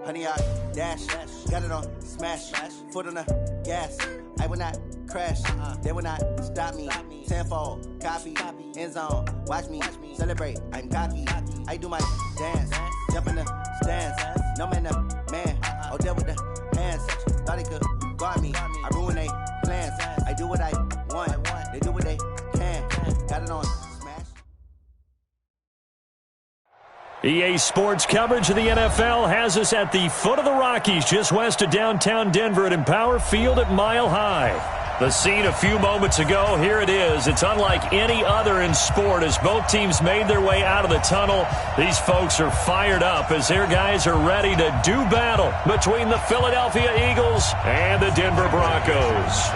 Honey, I dash, got it on smash, foot on the gas. I will not crash, they will not stop me. Tenfold, copy, end zone, watch me celebrate. I'm cocky, I do my dance, jump in the stands. No man, man, oh, there with the hands. Thought he could guard me, I ruin they plans. I do what I want, they do what they can. Got it on smash. EA Sports coverage of the NFL has us at the foot of the Rockies, just west of downtown Denver at Empower Field at Mile High. The scene a few moments ago, here it is. It's unlike any other in sport as both teams made their way out of the tunnel. These folks are fired up as their guys are ready to do battle between the Philadelphia Eagles and the Denver Broncos.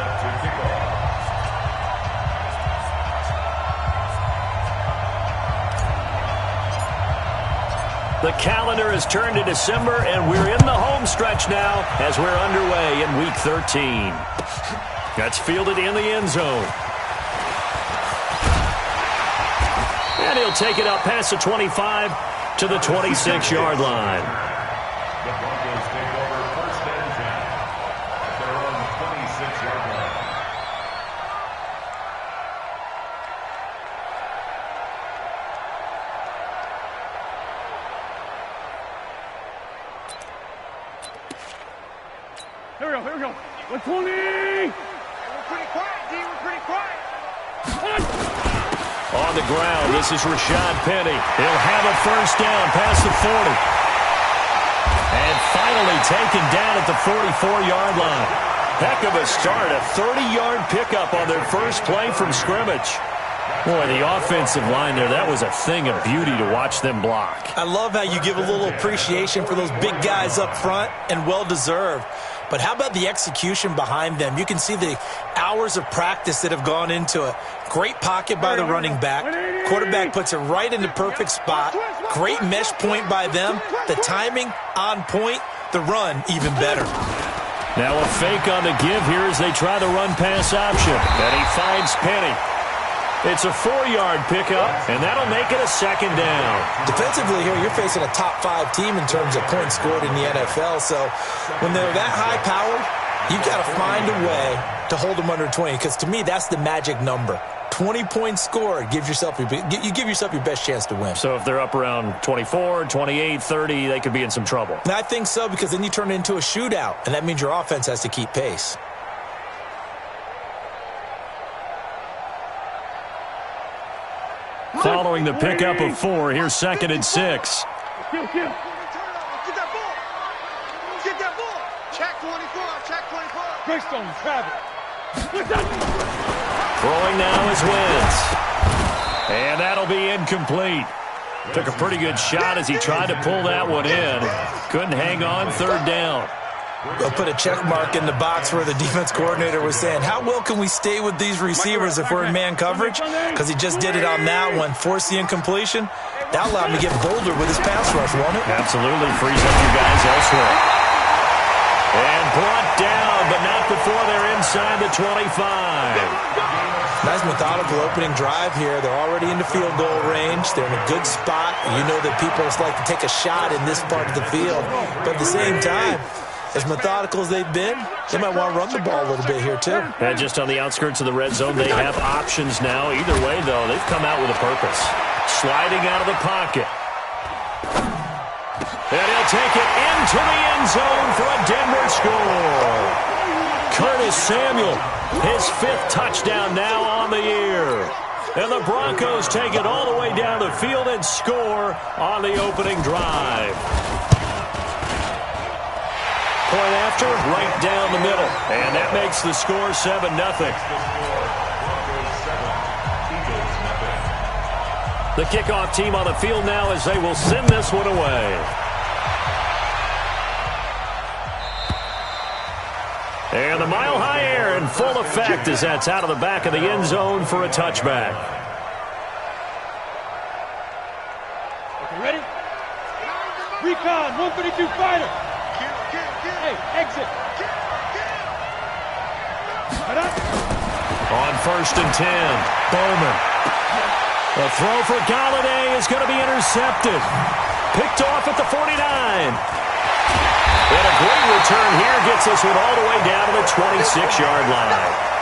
The calendar has turned to December, and we're in the home stretch now as we're underway in Week 13. That's fielded in the end zone. And he'll take it up past the 25 to the 26-yard line. The Broncos take over first and 10 at their own 26-yard line. Here we go. 120! Pretty quiet, D. We're pretty quiet. On the ground, this is Rashad Penny. He'll have a first down past the 40. And finally taken down at the 44-yard line. Heck of a start, a 30-yard pickup on their first play from scrimmage. Boy, the offensive line there, that was a thing of beauty to watch them block. I love how you give a little appreciation for those big guys up front, and well-deserved. But how about the execution behind them? You can see the hours of practice that have gone into it. Great pocket by the running back. Quarterback puts it right in the perfect spot. Great mesh point by them. The timing on point. The run even better. Now a fake on the give here as they try the run-pass option. And he finds Penny. It's a 4-yard pickup, and that'll make it a second down. Defensively here, you're facing a top-5 team in terms of points scored in the NFL. So when they're that high-powered, you've got to find a way to hold them under 20. Because to me, that's the magic number. 20 points scored, you give yourself your best chance to win. So if they're up around 24, 28, 30, they could be in some trouble. And I think so, because then you turn it into a shootout, and that means your offense has to keep pace. Following the pickup of 4, here's 2nd and 6. Get that ball. Get that ball. Check 24. Check 24. Greystone, Travis. Throwing now is Wentz. And that'll be incomplete. Took a pretty good shot as he tried to pull that one in. Couldn't hang on, 3rd down. They'll put a check mark in the box where the defense coordinator was saying, how well can we stay with these receivers if we're in man coverage? Because he just did it on that one, forced the incompletion. That allowed him to get bolder with his pass rush, won't it? Absolutely, frees up your guys elsewhere. And brought down, but not before they're inside the 25. Nice methodical opening drive here. They're already in the field goal range. They're in a good spot. You know that people like to take a shot in this part of the field. But at the same time, as methodical as they've been, they might want to run the ball a little bit here, too. And just on the outskirts of the red zone, they have options now. Either way, though, they've come out with a purpose. Sliding out of the pocket. And he'll take it into the end zone for a Denver score. Curtis Samuel, his 5th touchdown now on the year. And the Broncos take it all the way down the field and score on the opening drive. Point after, right down the middle. And that makes the score 7-0. The kickoff team on the field now as they will send this one away. And the Mile High air in full effect as that's out of the back of the end zone for a touchback. Okay, ready? Recon, 132 fighter. Hey, exit. On 1st and 10, Bowman. The throw for Galladay is going to be intercepted. Picked off at the 49. And a great return here gets this one all the way down to the 26-yard line.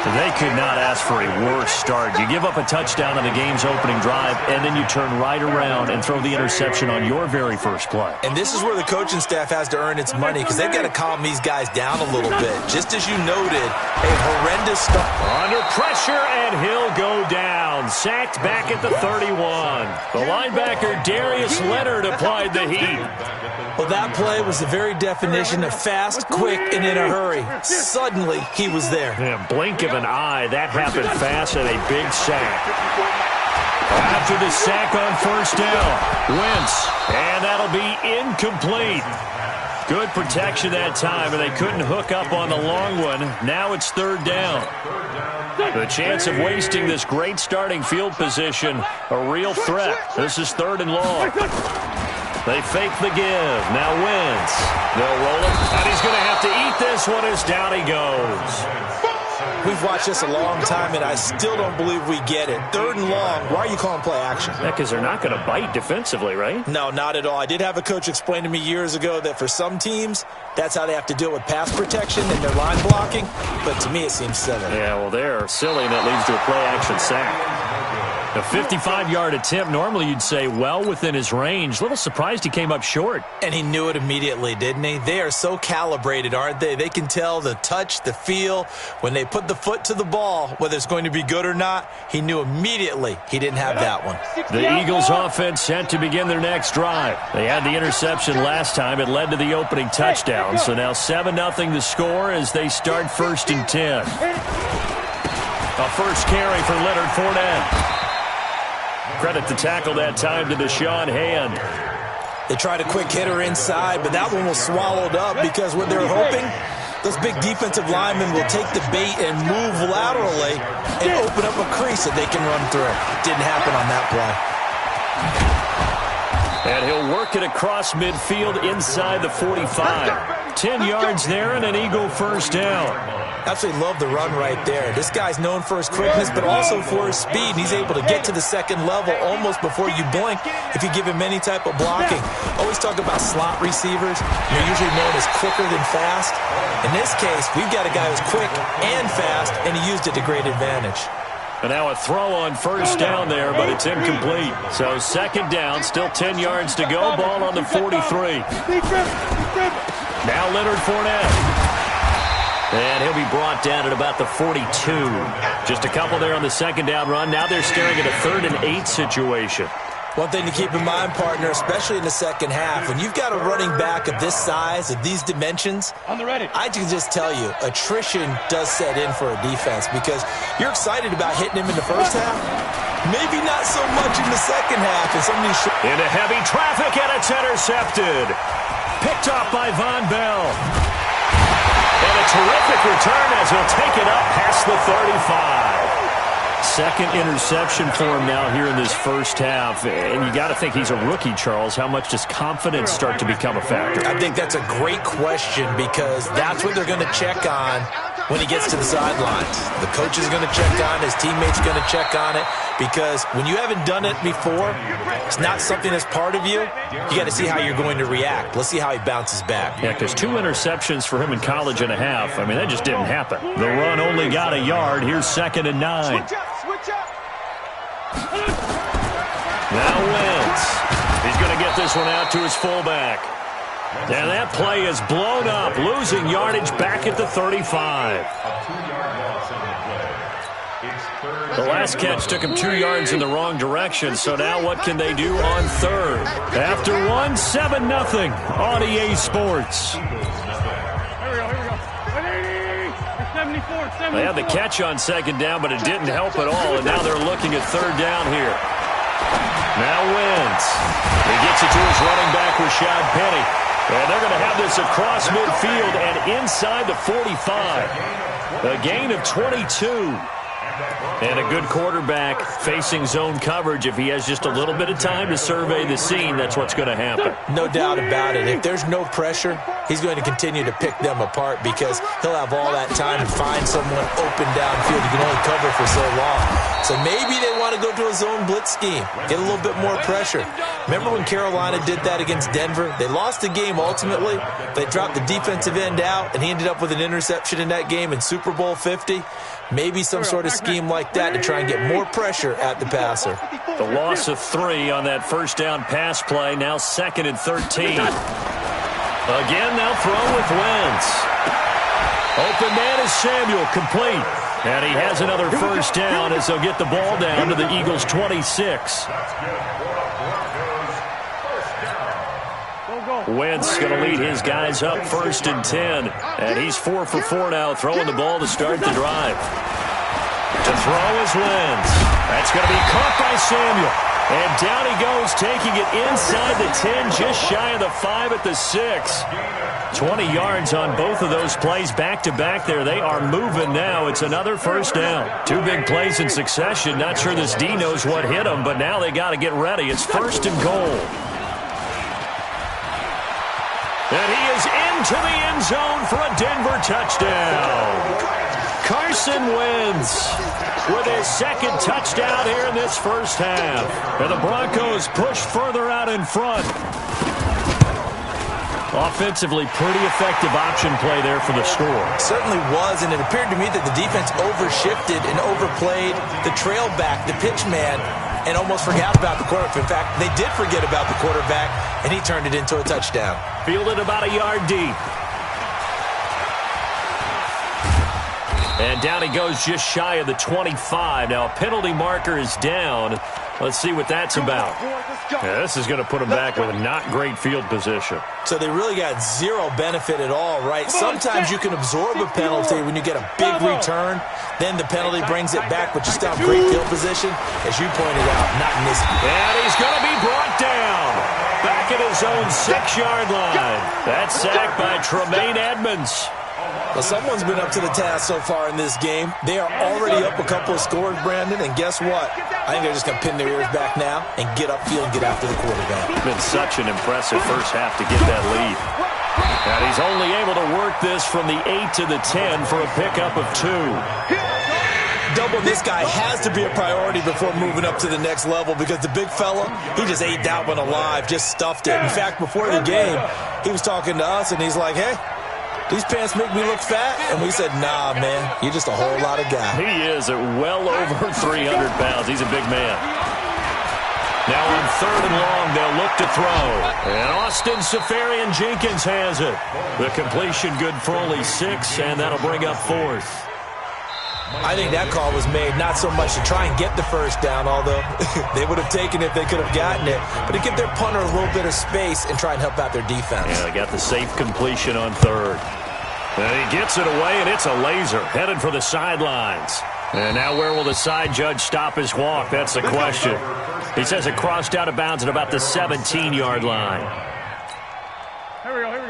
They could not ask for a worse start. You give up a touchdown on the game's opening drive, and then you turn right around and throw the interception on your very first play. And this is where the coaching staff has to earn its money because they've got to calm these guys down a little bit. Just as you noted, a horrendous start. Under pressure, and he'll go down. Sacked back at the 31. The linebacker, Darius Leonard, applied the heat. Well, that play was the very definition of fast, quick, and in a hurry. Suddenly, he was there. Yeah, blink of an eye. That happened fast and a big sack. After the sack on first down, Wentz, and that'll be incomplete. Good protection that time, and they couldn't hook up on the long one. Now it's third down. The chance of wasting this great starting field position, a real threat. This is third and long. They fake the give. Now Wentz. They'll roll it, and he's going to have to eat this one as down he goes. We've watched this a long time, and I still don't believe we get it. Third and long, why are you calling play action? Yeah, because they're not going to bite defensively, right? No, not at all. I did have a coach explain to me years ago that for some teams, that's how they have to deal with pass protection and their line blocking. But to me, it seems silly. Yeah, well, they're silly, and that leads to a play action sack. A 55-yard attempt, normally you'd say well within his range. A little surprised he came up short. And he knew it immediately, didn't he? They are so calibrated, aren't they? They can tell the touch, the feel. When they put the foot to the ball, whether it's going to be good or not, he knew immediately he didn't have that one. The Eagles offense set to begin their next drive. They had the interception last time. It led to the opening touchdown. So now 7-0 the score as they start first and 10. A first carry for Leonard Fournette. Credit the tackle that time to Deshaun Hand. They tried a quick hitter inside, but that one was swallowed up because what they're hoping, those big defensive linemen will take the bait and move laterally and open up a crease that they can run through. Didn't happen on that play. And he'll work it across midfield inside the 45. 10 yards there and an Eagle first down. Absolutely love the run right there. This guy's known for his quickness, but also for his speed. And he's able to get to the second level almost before you blink if you give him any type of blocking. Always talk about slot receivers. They're usually known as quicker than fast. In this case, we've got a guy who's quick and fast, and he used it to great advantage. And now a throw on first down there, but it's incomplete. So second down, still 10 yards to go. Ball on the 43. Now Leonard Fournette. And he'll be brought down at about the 42. Just a couple there on the second down run. Now they're staring at a 3rd and 8 situation. One thing to keep in mind, partner, especially in the second half, when you've got a running back of this size, of these dimensions, I can just tell you, attrition does set in for a defense because you're excited about hitting him in the first half. Maybe not so much in the second half. And some of these into heavy traffic, and it's intercepted. Picked off by Von Bell. And a terrific return as he'll take it up past the 35. Second interception for him now here in this first half. And you got to think he's a rookie, Charles. How much does confidence start to become a factor? I think that's a great question because that's what they're going to check on when he gets to the sidelines. The coach is going to check on it. His teammates are going to check on it because when you haven't done it before, it's not something that's part of you. You got to see how you're going to react. Let's see how he bounces back. Yeah, because 2 interceptions for him in college and a half. I mean, that just didn't happen. The run only got a yard. Here's 2nd and 9. Now Wentz. He's going to get this one out to his fullback. And that play is blown up, losing yardage back at the 35. The last catch took him 2 yards in the wrong direction, so now what can they do on third? After 7-0 on EA Sports. They had the catch on second down, but it didn't help at all, and now they're looking at third down here. Now Wentz. He gets it to his running back, Rashad Penny. And they're going to have this across midfield and inside the 45. A gain of 22. And a good quarterback facing zone coverage. If he has just a little bit of time to survey the scene, that's what's going to happen. No doubt about it. If there's no pressure, he's going to continue to pick them apart because he'll have all that time to find someone open downfield. You can only cover for so long. So maybe they want to go to a zone blitz scheme, get a little bit more pressure. Remember when Carolina did that against Denver? They lost the game ultimately. They dropped the defensive end out, and he ended up with an interception in that game in Super Bowl 50. Maybe some sort of scheme like that to try and get more pressure at the passer. The loss of 3 on that first down pass play, now 2nd and 13. Again, they'll throw with Wentz. Open man is Samuel, complete. And he has another first down as they'll get the ball down to the Eagles' 26. Wentz going to lead his guys up 1st and 10. And he's 4 for 4 now, throwing the ball to start the drive. To throw is Wentz. That's going to be caught by Samuel. And down he goes, taking it inside the 10, just shy of the 5 at the 6. 20 yards on both of those plays back-to-back there. They are moving now. It's another first down. 2 big plays in succession. Not sure this D knows what hit them, but now they got to get ready. It's 1st and goal. And he is into the end zone for a Denver touchdown. Carson Wentz with his 2nd touchdown here in this first half. And the Broncos push further out in front. Offensively, pretty effective option play there for the score. Certainly was, and it appeared to me that the defense overshifted and overplayed the trail back, the pitch man, and almost forgot about the quarterback. In fact, they did forget about the quarterback, and he turned it into a touchdown. Fielded about a yard deep. And down he goes just shy of the 25. Now a penalty marker is down. Let's see what that's about. Yeah, this is going to put them back with a not great field position. So they really got zero benefit at all, right? Sometimes you can absorb a penalty when you get a big return. Then the penalty brings it back, but you still have great field position. As you pointed out, not in this. And he's going to be brought down. Back at his own 6-yard line. That's sacked by Tremaine Edmonds. Well, someone's been up to the task so far in this game. They are already up a couple of scores, Brandon, and guess what? I think they're just going to pin their ears back now and get upfield and get after the quarterback. It's been such an impressive first half to get that lead. And he's only able to work this from the 8 to the 10 for a pickup of 2. Double this guy has to be a priority before moving up to the next level because the big fella, he just ate that one alive, just stuffed it. In fact, before the game, he was talking to us, and he's like, hey, these pants make me look fat? And we said, nah, man, you're just a whole lot of guy. He is at well over 300 pounds. He's a big man. Now on 3rd and long, they'll look to throw. And Austin Seferian-Jenkins has it. The completion good for only 6, and that'll bring up 4th. I think that call was made not so much to try and get the first down, although they would have taken it if they could have gotten it, but to give their punter a little bit of space and try and help out their defense. Yeah, they got the safe completion on 3rd. And he gets it away, and it's a laser headed for the sidelines. And now where will the side judge stop his walk? That's the question. He says it crossed out of bounds at about the 17-yard line.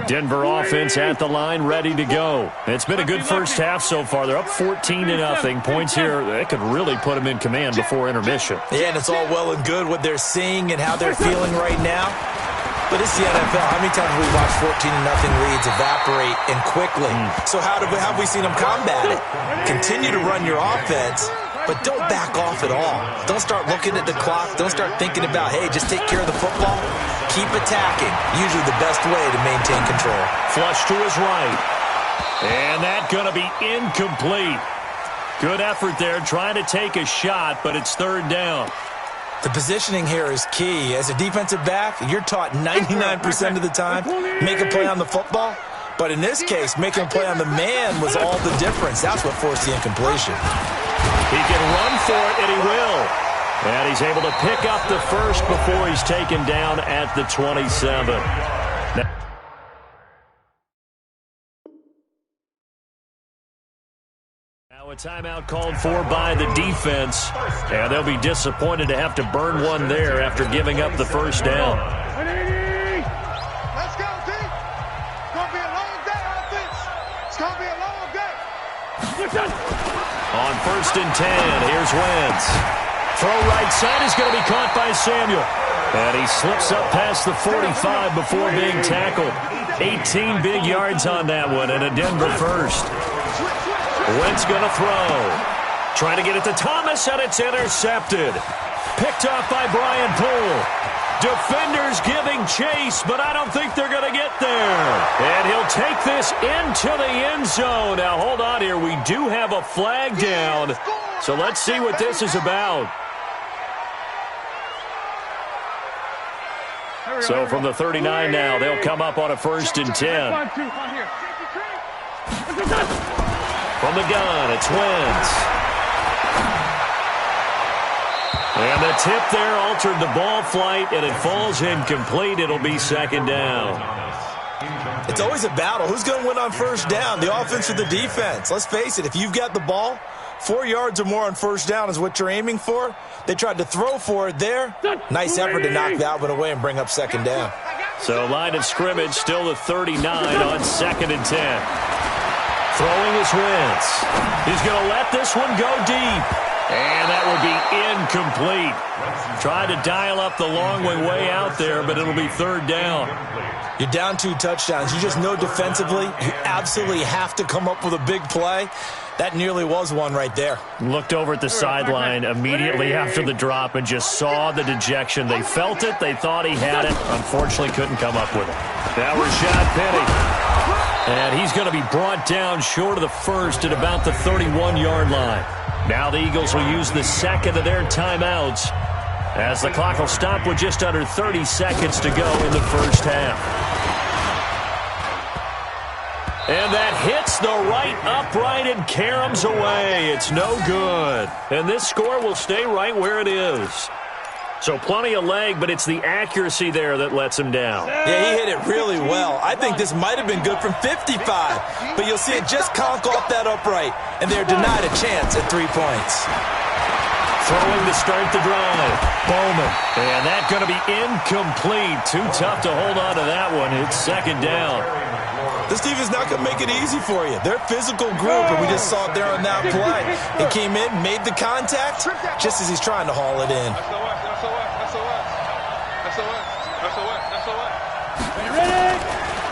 Denver offense at the line, ready to go. It's been a good first half so far. They're up 14-0. Points here, they could really put them in command before intermission. Yeah, and it's all well and good what they're seeing and how they're feeling right now. But it's the NFL. How many times have we watched 14-0 leads evaporate and quickly? So how have we seen them combat it? Continue to run your offense, but don't back off at all. Don't start looking at the clock. Don't start thinking about, hey, just take care of the football. Keep attacking. Usually the best way to maintain control. Flush to his right. And that's going to be incomplete. Good effort there, trying to take a shot, but it's 3rd down. The positioning here is key. As a defensive back, you're taught 99% of the time, make a play on the football. But in this case, making a play on the man was all the difference. That's what forced the incompletion. He can run for it, and he will. And he's able to pick up the first before he's taken down at the 27. Now a timeout called for by the defense. And they'll be disappointed to have to burn one there after giving up the first down. Let's go, D. It's going to be a long day, offense. It's going to be a long day. On 1st and 10, here's Wentz. Throw right side is going to be caught by Samuel. And he slips up past the 45 before being tackled. 18 big yards on that one and a Denver first. Wentz going to throw. Trying to get it to Thomas, and it's intercepted. Picked off by Brian Poole. Defenders giving chase, but I don't think they're going to get there. And he'll take this into the end zone. Now, hold on here. We do have a flag down, so let's see what this is about. So from the 39 now, they'll come up on a 1st and 10. From the gun, it's Wentz. And the tip there altered the ball flight, and it falls incomplete. It'll be 2nd down. It's always a battle. Who's going to win on 1st down, the offense or the defense? Let's face it, if you've got the ball, 4 yards or more on 1st down is what you're aiming for. They tried to throw for it there. Nice effort to knock that one away and bring up 2nd down. So line of scrimmage still the 39 on 2nd and 10. Throwing is Wentz. He's going to let this one go deep. And that would be incomplete. Tried to dial up the long way out there, but it'll be 3rd down. You're down 2 touchdowns. You just know defensively you absolutely have to come up with a big play. That nearly was one right there. Looked over at the sideline immediately after the drop and just saw the dejection. They felt it. They thought he had it. Unfortunately, couldn't come up with it. Now Rashad Penny. And he's going to be brought down short of the 1st at about the 31-yard line. Now the Eagles will use the 2nd of their timeouts as the clock will stop with just under 30 seconds to go in the 1st half. And that hits the right upright and caroms away. It's no good. And this score will stay right where it is. So plenty of leg, but it's the accuracy there that lets him down. Yeah, he hit it really well. I think this might have been good from 55, but you'll see it just conk off that upright, and they're denied a chance at 3 points. Throwing to start the drive. Bowman. And that's going to be incomplete. Too tough to hold on to that one. It's 2nd down. This defense is not going to make it easy for you. They're a physical group, and we just saw it there on that play. He came in, made the contact, just as he's trying to haul it in.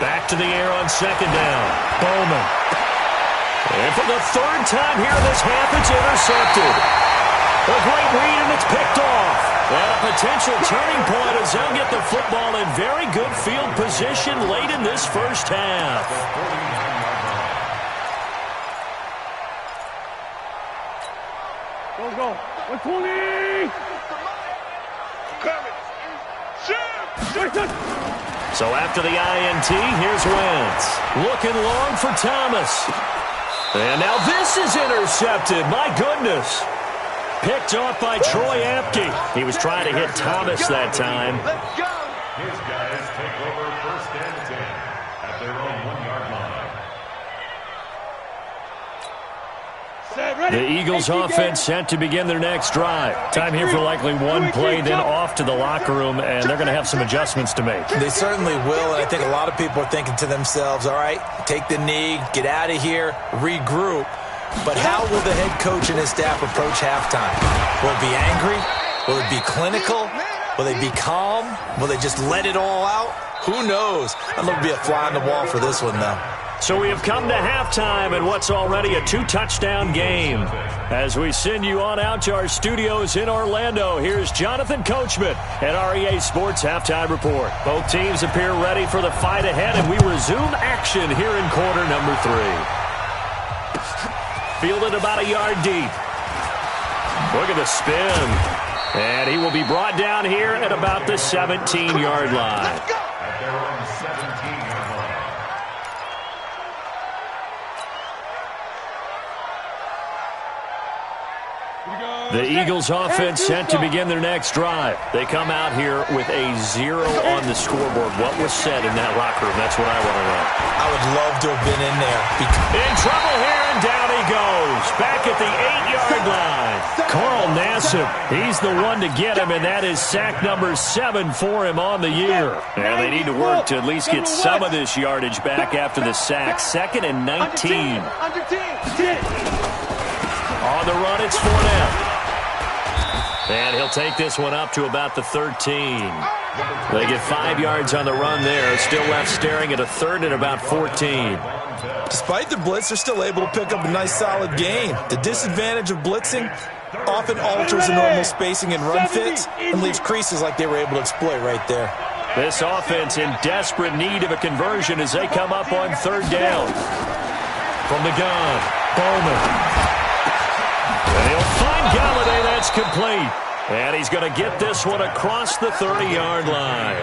Back to the air on 2nd down. Bowman. And for the 3rd time here in this half, it's intercepted. A great read, and it's picked off. And a potential turning point as they'll get the football in very good field position late in this 1st half. Go. 120. So after the INT, here's Wentz. Looking long for Thomas. And now this is intercepted. My goodness. Picked off by Troy Apke. He was trying to hit Thomas that time. His guys take over 1st and 10 at their own 1-yard line. The Eagles offense set to begin their next drive. Time here for likely one play, then off to the locker room, and they're going to have some adjustments to make. They certainly will, and I think a lot of people are thinking to themselves, all right, take the knee, get out of here, regroup. But how will the head coach and his staff approach halftime? Will it be angry? Will it be clinical? Will they be calm? Will they just let it all out? Who knows? I'd love to be a fly on the wall for this one, though. So we have come to halftime in what's already a 2-touchdown game. As we send you on out to our studios in Orlando, here's Jonathan Coachman at REA Sports Halftime Report. Both teams appear ready for the fight ahead, and we resume action here in quarter number 3. Fielded about a yard deep. Look at the spin. And he will be brought down here at about the 17-yard line. At their own 17-yard line. The Eagles offense set to begin their next drive. They come out here with a 0 on the scoreboard. What was said in that locker room? That's what I want to know. I would love to have been in there. In trouble here, and down he goes. Back at the 8-yard line. Carl Nassib, he's the one to get him, and that is sack number 7 for him on the year. And they need to work to at least get some of this yardage back after the sack. 2nd and 19. On the run, it's Fournette. And he'll take this one up to about the 13. They get 5 yards on the run there. Still left staring at a third and about 14. Despite the blitz, they're still able to pick up a nice solid gain. The disadvantage of blitzing often alters the normal spacing and run fits and leaves creases like they were able to exploit right there. This offense in desperate need of a conversion as they come up on third down. From the gun, Bowman. And he'll find Galladay. That's complete. And he's going to get this one across the 30-yard line.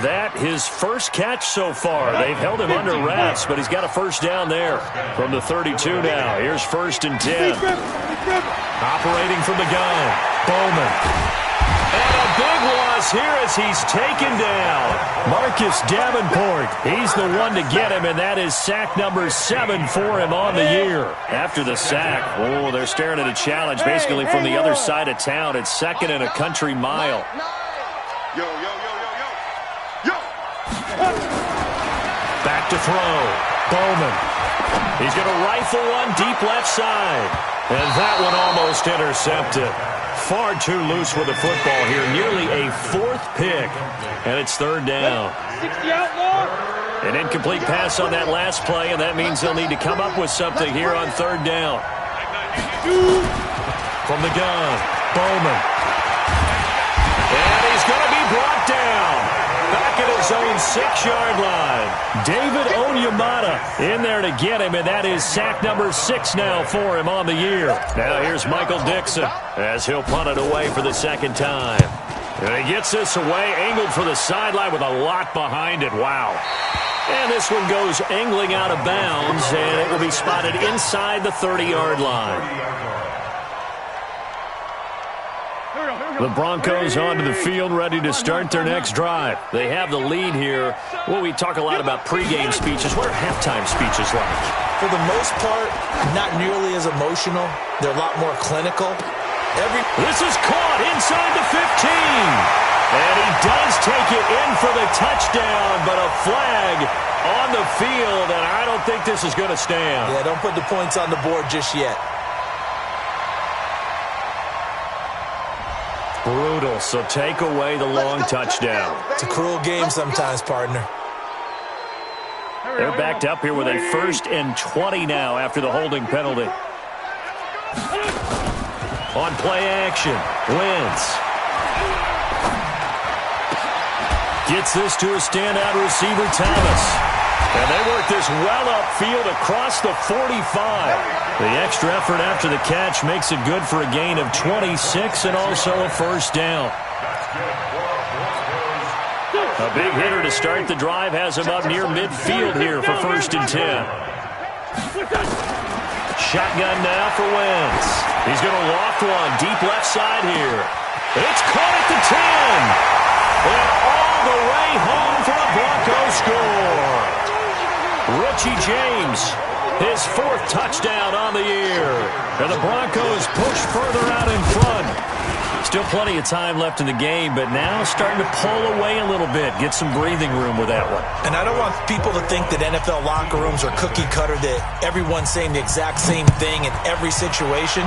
That his first catch so far. They've held him under wraps, but he's got a first down there. From the 32 now. Here's 1st and 10. Operating from the gun, Bowman. And a big loss here as he's taken down. Marcus Davenport, he's the one to get him, and that is sack number 7 for him on the year. After the sack, oh, they're staring at a challenge basically from the other side of town. It's 2nd and a country mile. Yo, yo, yo, yo, yo. Yo! Back to throw, Bowman. He's going to rifle one deep left side. And that one almost intercepted. Far too loose with the football here. Nearly a 4th pick. And it's 3rd down. 60 outlaw. An incomplete pass on that last play, and that means they'll need to come up with something here on 3rd down. From the gun, Bowman. And he's going to be brought down. Back at his own 6-yard line. David Onyemata in there to get him, and that is sack number 6 now for him on the year. Now here's Michael Dixon as he'll punt it away for the 2nd time. And he gets this away, angled for the sideline with a lot behind it. Wow. And this one goes angling out of bounds, and it will be spotted inside the 30-yard line. The Broncos onto the field, ready to start their next drive. They have the lead here. Well, we talk a lot about pregame speeches. What are halftime speeches like? For the most part, not nearly as emotional. They're a lot more clinical. This is caught inside the 15. And he does take it in for the touchdown, but a flag on the field, and I don't think this is going to stand. Yeah, don't put the points on the board just yet. Brutal, so take away the long touchdown. It's a cruel game sometimes, partner. They're backed up here with a 1st and 20 now after the holding penalty. On play action, Wentz. Gets this to a standout receiver, Thomas. And they work this well upfield across the 45. The extra effort after the catch makes it good for a gain of 26 and also a first down. A big hitter to start the drive has him up near midfield here for 1st and 10. Shotgun now for Wentz. He's going to loft one deep left side here. It's caught at the 10. And all the way home for a Broncos score. Richie James, his 4th touchdown on the year. And the Broncos push further out in front. Still plenty of time left in the game, but now starting to pull away a little bit. Get some breathing room with that one. And I don't want people to think that NFL locker rooms are cookie cutter, that everyone's saying the exact same thing in every situation.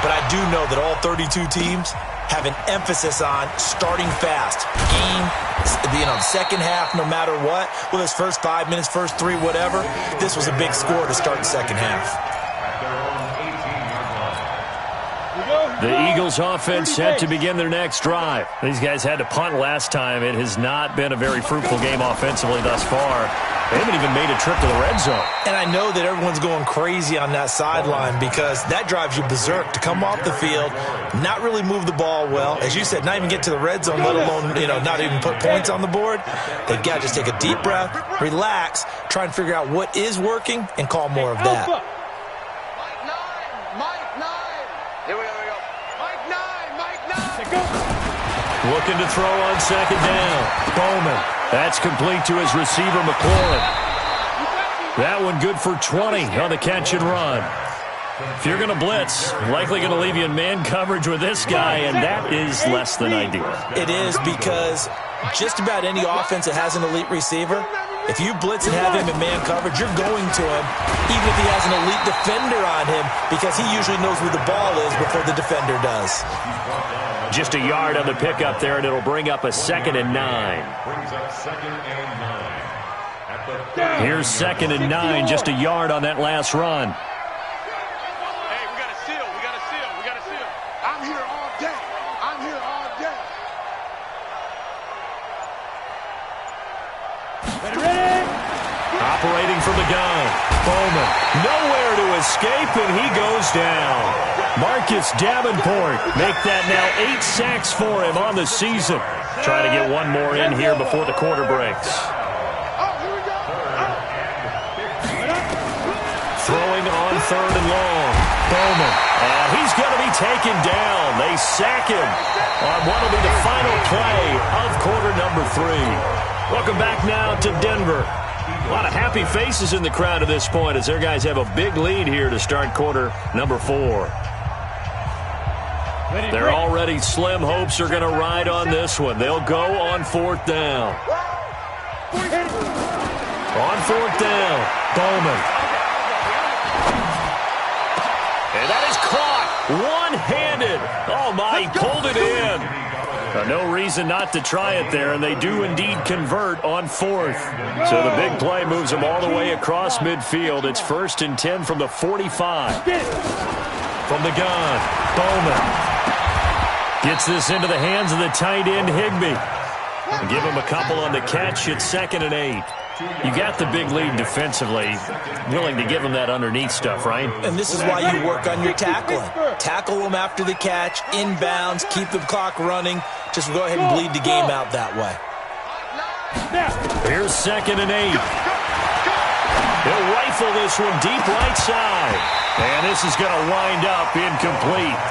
But I do know that all 32 teams have an emphasis on starting fast. Game, the second half, no matter what. Well, this first 5 minutes, first 3, whatever. This was a big score to start the second half. The Eagles offense set to begin their next drive. These guys had to punt last time. It has not been a very fruitful game offensively thus far. They haven't even made a trip to the red zone. And I know that everyone's going crazy on that sideline because that drives you berserk to come off the field, not really move the ball well. As you said, not even get to the red zone, let alone, not even put points on the board. They've got to just take a deep breath, relax, try and figure out what is working, and call more of that. Looking to throw on 2nd down. Bowman. That's complete to his receiver, McLaurin. That one good for 20 on the catch and run. If you're going to blitz, likely going to leave you in man coverage with this guy, and that is less than ideal. It is, because just about any offense that has an elite receiver, if you blitz and have him in man coverage, you're going to him, even if he has an elite defender on him, because he usually knows where the ball is before the defender does. Just a yard on the pickup there, and it'll bring up a 2nd and 9. Brings up 2nd and 9. At the Here's 2nd and 9, just a yard on that last run. Hey, we got to seal. We got to seal. We got to seal. I'm here all day. I'm here all day. Ready? Operating from the gun. Bowman. Nowhere to escape, and he goes down. Marcus Davenport make that now 8 sacks for him on the season. Trying to get one more in here before the quarter breaks. Throwing on 3rd and long. Bowman. And he's going to be taken down. They sack him on what will be the final play of quarter number 3. Welcome back now to Denver. A lot of happy faces in the crowd at this point as their guys have a big lead here to start quarter number 4. Their already slim hopes are going to ride on this one. They'll go on 4th down. On 4th down, Bowman. And that is caught one-handed. Oh, my, he pulled it in. No reason not to try it there, and they do indeed convert on 4th. So the big play moves them all the way across midfield. It's 1st and 10 from the 45. From the gun, Bowman gets this into the hands of the tight end, Higbee. And give him a couple on the catch. It's 2nd and 8. You got the big lead defensively, willing to give them that underneath stuff, right? And this is why you work on your tackling. Tackle them after the catch, inbounds, keep the clock running. Just go ahead and bleed the game out that way. Here's 2nd and 8. He'll rifle this one deep right side. And this is going to wind up incomplete.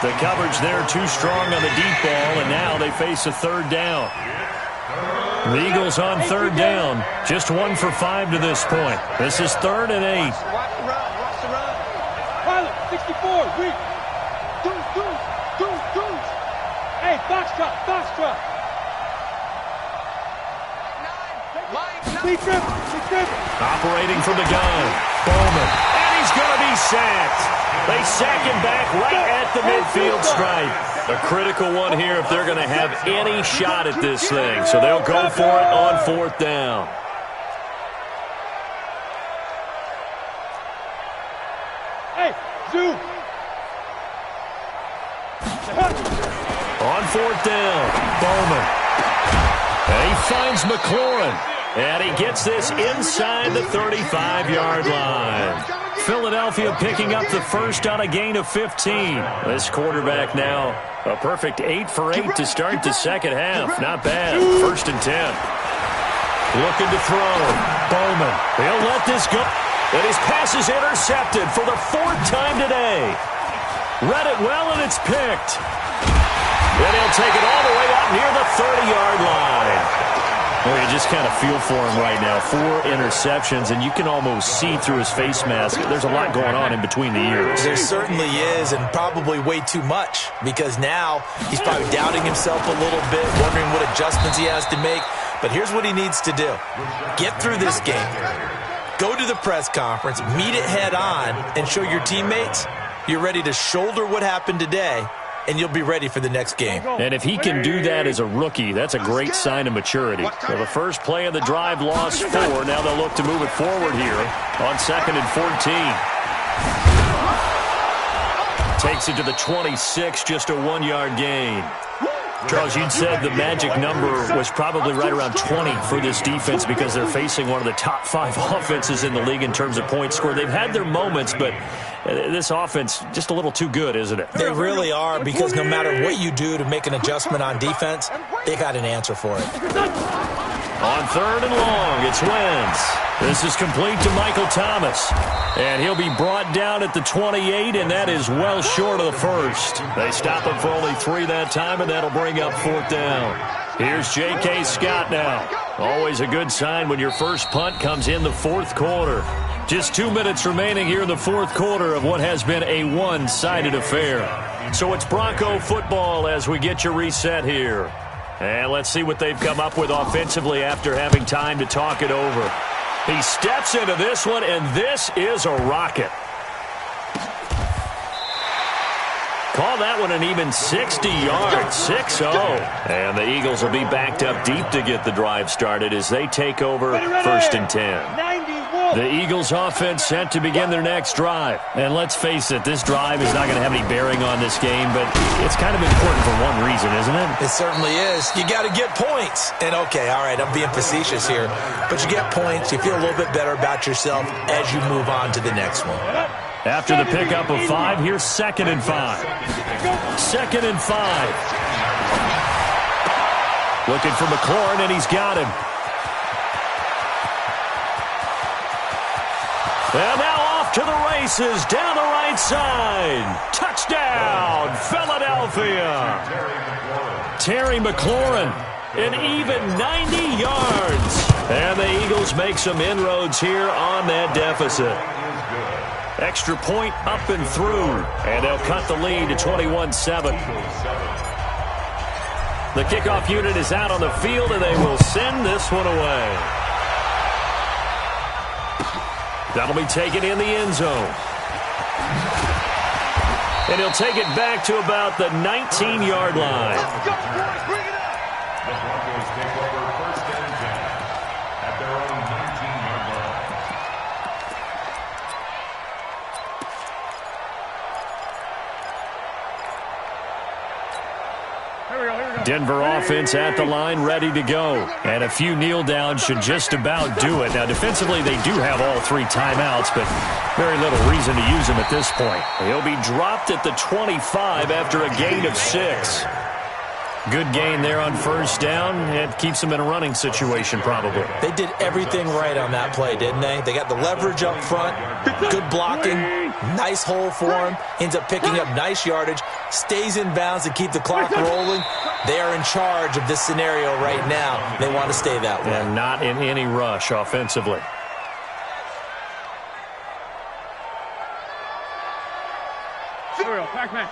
The coverage there too strong on the deep ball, and now they face a 3rd down. The Eagles on 3rd down. Just 1 for 5 to this point. This is 3rd and 8. Watch the run. Watch the run. Pilot, 64, weak. Deuce. Hey, box truck. Sleep grip. Operating from the gun. Bowman. And he's going to be sacked. They sack him back right at the midfield stripe. A critical one here if they're going to have any shot at this thing. So they'll go for it on 4th down. Hey, zoom. On 4th down, Bowman. And he finds McLaurin. And he gets this inside the 35-yard line. Philadelphia picking up the first on a gain of 15. This quarterback now a perfect 8 for 8 to start the second half. Not bad. 1st and 10. Looking to throw. Bowman. He'll let this go. And his pass is intercepted for the 4th time today. Read it well, and it's picked. Then he'll take it all the way up near the 30-yard line. Well, you just kind of feel for him right now. 4 interceptions, and you can almost see through his face mask. There's a lot going on in between the ears. There certainly is, and probably way too much, because now he's probably doubting himself a little bit, wondering what adjustments he has to make. But here's what he needs to do. Get through this game. Go to the press conference, meet it head on, and show your teammates you're ready to shoulder what happened today, and you'll be ready for the next game. And if he can do that as a rookie, that's a great sign of maturity. Well, the first play of the drive lost 4. Now they'll look to move it forward here on 2nd and 14. Takes it to the 26, just a 1-yard gain. Charles, you'd said the magic number was probably right around 20 for this defense because they're facing one of the top 5 offenses in the league in terms of points scored. They've had their moments, but this offense just a little too good, isn't it? They really are, because no matter what you do to make an adjustment on defense, they got an answer for it. On 3rd and long, it's Wentz. This is complete to Michael Thomas. And he'll be brought down at the 28, and that is well short of the first. They stop him for only 3 that time, and that'll bring up 4th down. Here's J.K. Scott now. Always a good sign when your first punt comes in the 4th quarter. Just 2 minutes remaining here in the 4th quarter of what has been a one-sided affair. So it's Bronco football as we get you reset here. And let's see what they've come up with offensively after having time to talk it over. He steps into this one, and this is a rocket. Caught Call that one an even 60 yards, 6-0. And the Eagles will be backed up deep to get the drive started as they take over first and 10. The Eagles offense set to begin their next drive. And let's face it, this drive is not going to have any bearing on this game, but it's kind of important for one reason, isn't it? It certainly is. You got to get points. And okay, all right, I'm being facetious here, but you get points, you feel a little bit better about yourself as you move on to the next one. After the pickup of 5, here's 2nd and 5. 2nd and 5. Looking for McLaurin, and he's got him. And now off to the races, down the right side. Touchdown, Philadelphia. Terry McLaurin, an even 90 yards. And the Eagles make some inroads here on that deficit. Extra point up and through. And they'll cut the lead to 21-7. The kickoff unit is out on the field, and they will send this one away. That'll be taken in the end zone. And he'll take it back to about the 19-yard line. Let's go, boys. Bring it up. The Broncos take over first and 10 at their own 19-yard line. Denver offense at the line, ready to go. And a few kneel downs should just about do it. Now, defensively, they do have all 3 timeouts, but very little reason to use them at this point. He'll be dropped at the 25 after a gain of 6. Good gain there on first down. It keeps them in a running situation, probably. They did everything right on that play, didn't they? They got the leverage up front, good blocking, nice hole for him, ends up picking up nice yardage, stays in bounds to keep the clock rolling. They are in charge of this scenario right now. They want to stay that way. And not in any rush offensively. Pac-Man.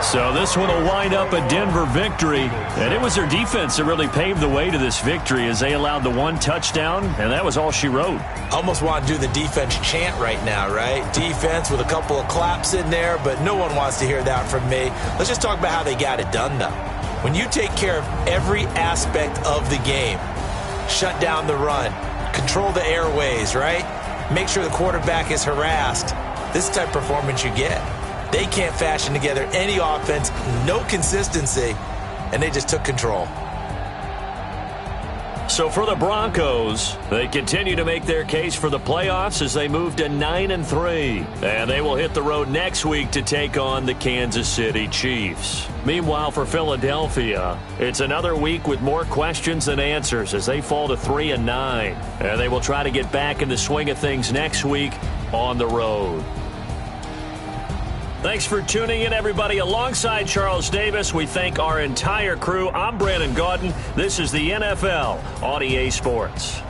So this one will wind up a Denver victory. And it was their defense that really paved the way to this victory as they allowed the 1 touchdown, and that was all she wrote. Almost want to do the defense chant right now, right? Defense with a couple of claps in there, but no one wants to hear that from me. Let's just talk about how they got it done, though. When you take care of every aspect of the game, shut down the run, control the airways, right? Make sure the quarterback is harassed. This type of performance you get. They can't fashion together any offense, no consistency, and they just took control. So for the Broncos, they continue to make their case for the playoffs as they move to 9-3. And they will hit the road next week to take on the Kansas City Chiefs. Meanwhile, for Philadelphia, it's another week with more questions than answers as they fall to 3-9. And they will try to get back in the swing of things next week on the road. Thanks for tuning in, everybody. Alongside Charles Davis, we thank our entire crew. I'm Brandon Gaudin. This is the NFL on EA Sports.